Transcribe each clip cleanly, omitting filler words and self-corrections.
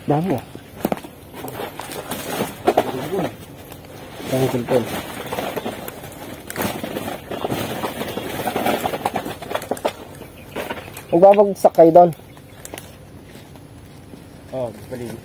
Dami ah. Dami cellphone. Magbabagsak kayo doon. Oo, paligid.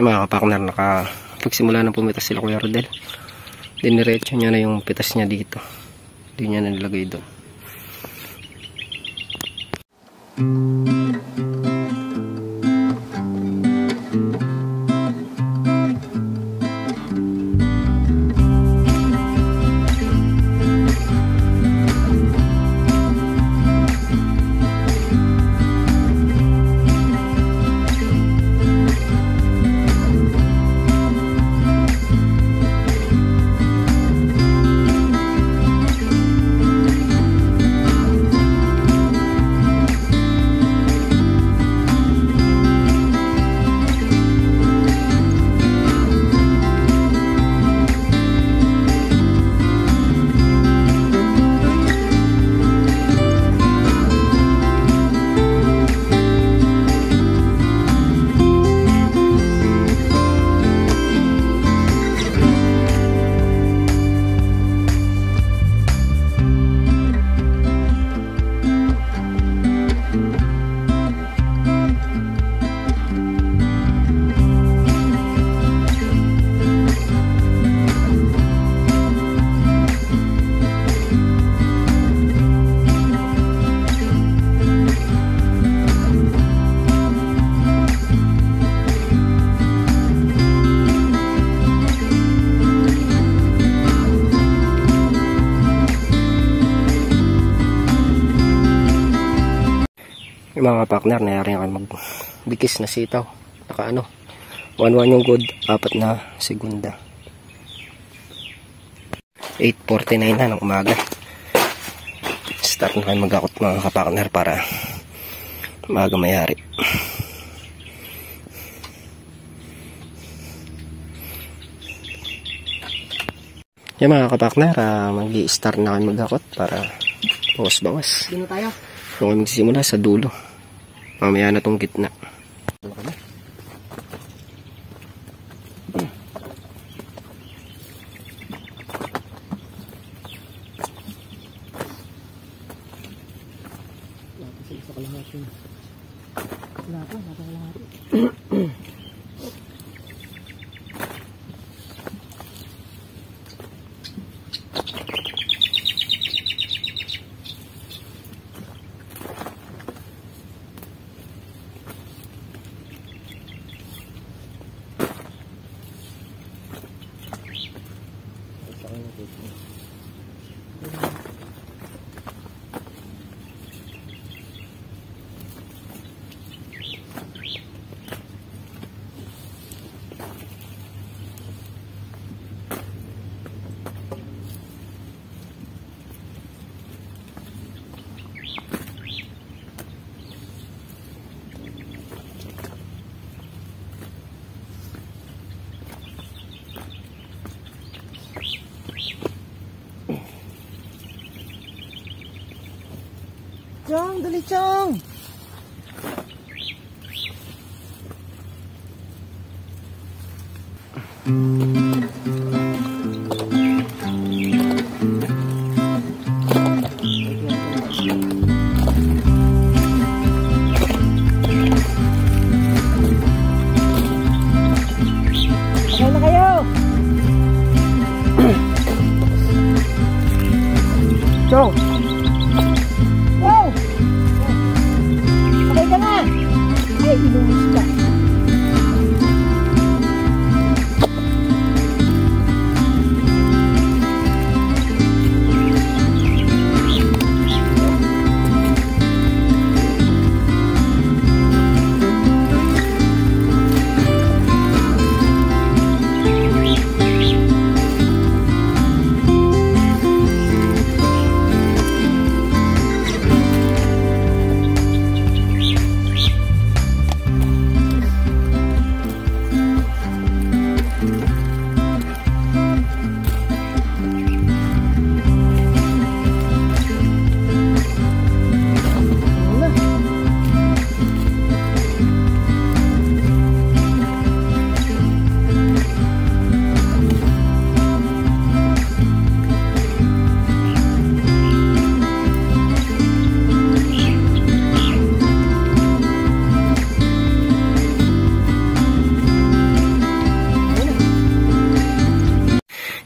Mga kapakner, pagsimula ng pumitas sila Kuya Rodel, diniretso niya na yung pitas niya dito, hindi niya nilagay doon. Yung mga partner, nayari ako magbikis na sitaw. Naka 1-1 yung good, 4 na segunda. 8:49 na ng umaga. Start na kayo mag-akot mga kapartner para maaga mayari. Yung mga kapartner, mag-i-start na kayo mag-akot para bawas-bawas. Dito tayo. Kung magsisimula sa dulo, mamaya na tong gitna. Dali, Chong! Okay na kayo. Chong! Wow! Okay ka na. Ay, binuhos ka.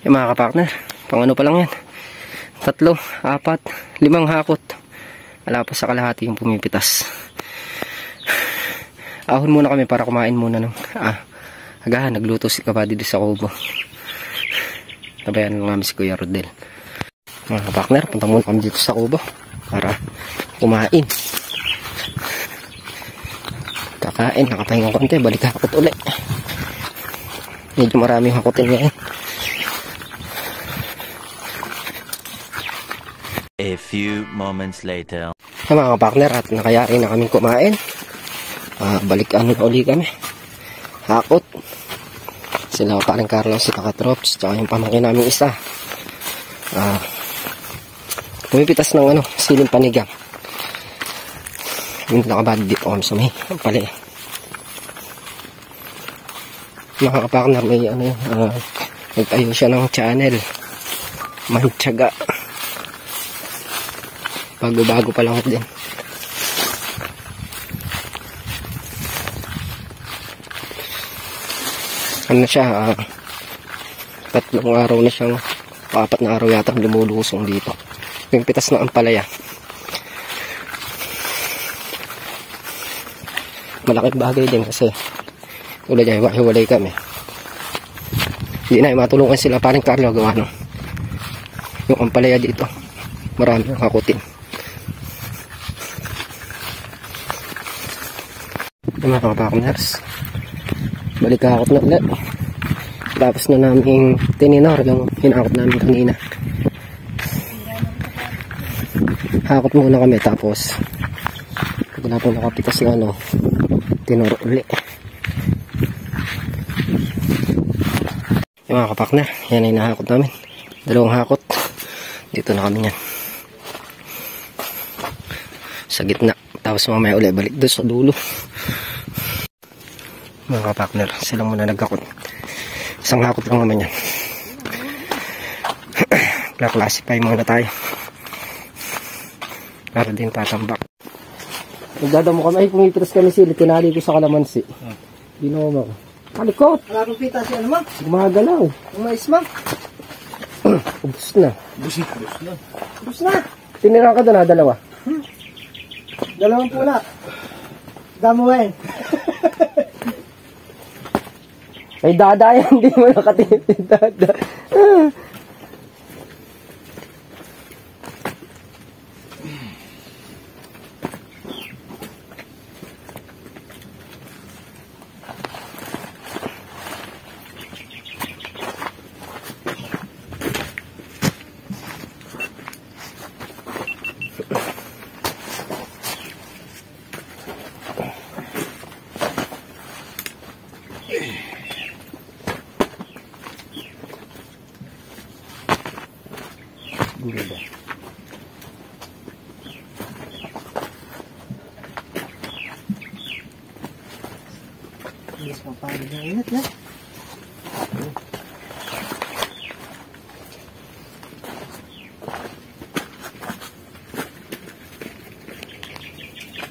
Yung mga kapartner, pang ano pa lang yan, 3, 4, 5 hakot, wala pa sa kalahati yung pumipitas. Ahon muna kami para kumain muna ng agahan. Nagluto si Kapadi sa kubo, nabayan lang namin si Kuya Rodel. Mga kapartner, punta muna kami dito sa kubo para kumain. Kakain, nakapahinga konti, balik hakot ulit. Medyo maraming hakotin ngayon. A few moments later. Mga partner, at nakayari na kaming kumain. Balik na uli kami. Hakot. Sila paring Carlos, si Kakatrops, tsaka yung pamangkin namin isa. Pumipitas ng siling panigang. Yung nakabali dito kami sa may pali. Mga partner, may nagtayo siya ng channel. Mantiyaga. Bago-bago pa lang din. Ano siya, 3 araw na siyang, 4 na araw yata lumulusong dito. Yung pitas ng ampalaya. Malaking bagay din kasi tulad niya, hiwalay kami. Hindi na matulungan sila paring Carlo gawa no. Yung ampalaya dito, marami ang hakutin. Mga kapartners, balik hakot na ulit. Tapos na namin tininor yung hinakot namin kanina. Hakot muna kami, tapos pag wala pong nakapitas na tinor ulit. Yung mga kapartner, yan ay nahakot namin. 2 hakot. Dito na kami yan sa gitna, tapos mamaya ulit balik doon sa dulo. Mga partner, silang muna nagkakot. 1 hakot lang naman yan. Kla-classify muna tayo para din tatambak. Nagdadamo kami, ay pumipitas kami sili, tinali ko sa kalamansi. Binoma ko. Alikot! Wala pong pita siya naman. Gumagalaw. Umais ma. Ubus na. Ubus na. Tinira ka doon 2. 2 pula. Damuhin. Ay dada yan, hindi mo nakatipid dada. Pagod ng init na.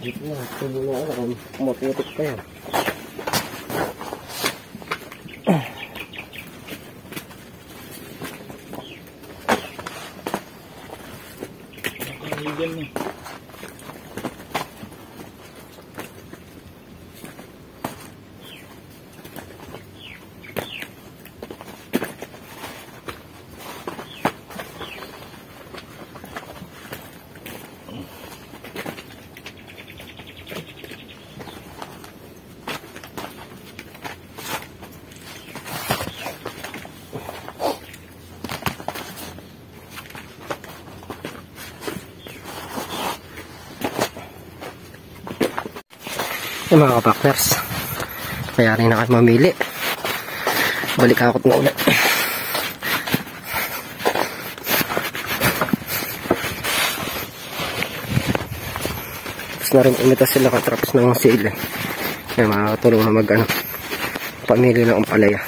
Dito na, tuloy na ako. Kumaputik pa yan. Yung mga kapakners, kaya rin na kayo mamili. Balik akot na ulit. Tapos na rin umitas sila katraps ng sale. Kaya makakatulong na pamili ng ampalaya.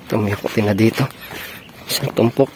Tumiyakotin na dito. Isang tumpok.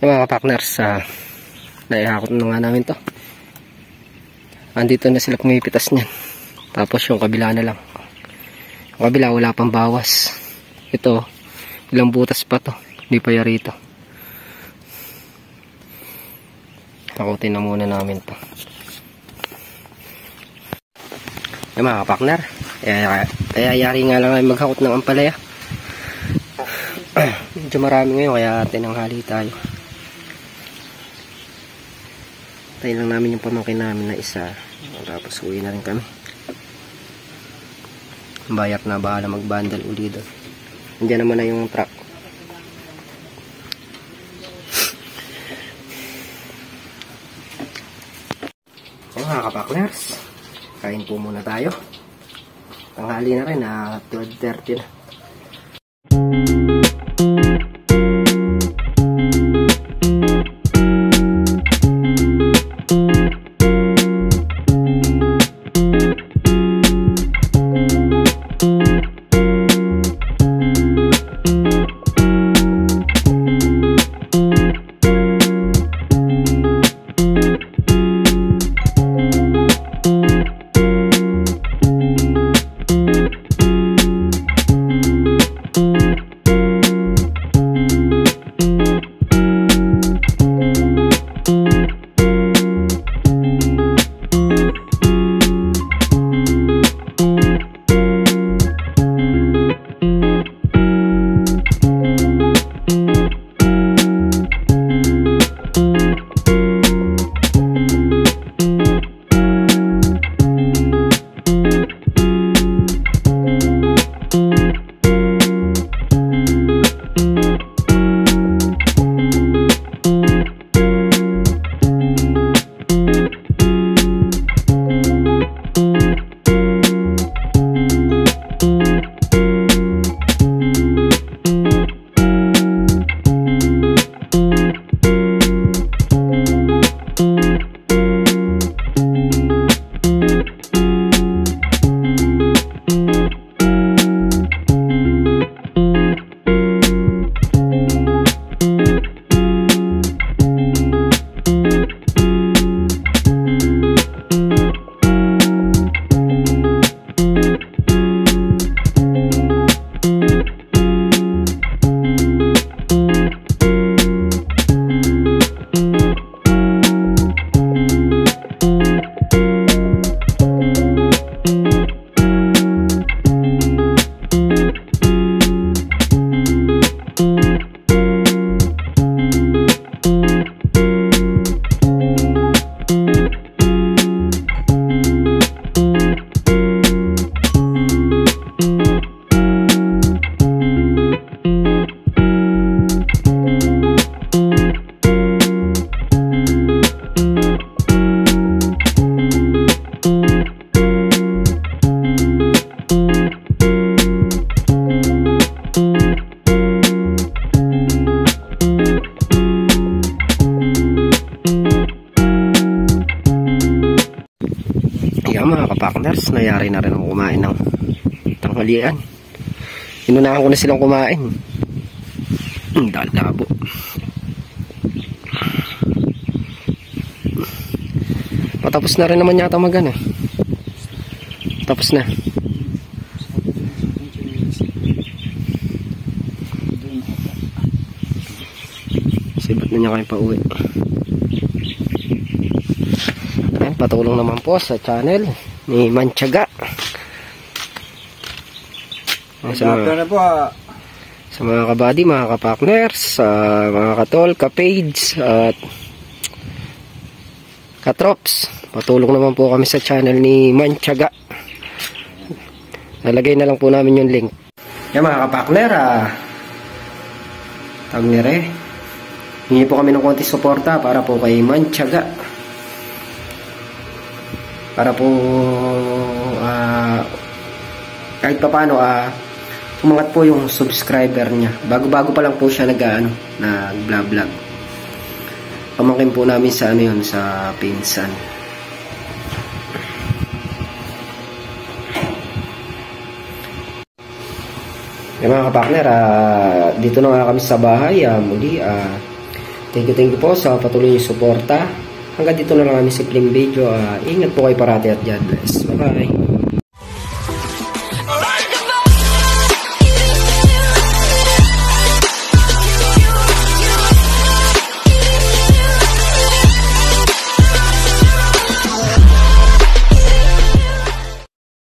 Yung mga partners, naihakot na nga namin to. Andito na sila pumipitas niyan. Tapos yung kabila na lang. Yung kabila wala pang bawas. Ito, ilang butas pa to. Hindi pa yarito. Hakutin na muna namin to. Yung mga partner, kaya yari nga lang ay maghakot ng ampalaya. Medyo marami ngayon kaya tinanghali tayo. Tayo lang namin yung pamangkin namin na isa. Tapos uwi na rin kami. Bayat na bahala magbandal uli doon. Nandiyan naman na yung truck. Mga kapakners, kain po muna tayo. Tanghali na rin, 12:30 na. Mga kapakners, nayari na rin ako kumain ng tanghalian. Inunahan ko na silang kumain. Dalabo. Patapos na rin naman yata magan eh. Tapos na. Sibat na niya kayo pa uwi. Patulong naman po sa channel ni Mantiaga. Sa mga kabady, mga kapakners, mga katol, kapage at katrops, patulong naman po kami sa channel ni Mantiaga. Nalagay na lang po namin yung link. Yan mga kapakner, tawag nire, hingi po kami ng konti suporta para po kay Mantiaga. Para po kahit pa paano umangat po yung subscriber niya. Bago-bago pa lang po siya nag-vlog. Pamangkin po namin sa sa pinsan. Mga kapakner, dito na nga kami sa bahay. Muli, thank you po sa patuloy yung suporta. Hanggang dito na lang kami simpleng video. Ingat po kayo parati at God bless. Bye bye.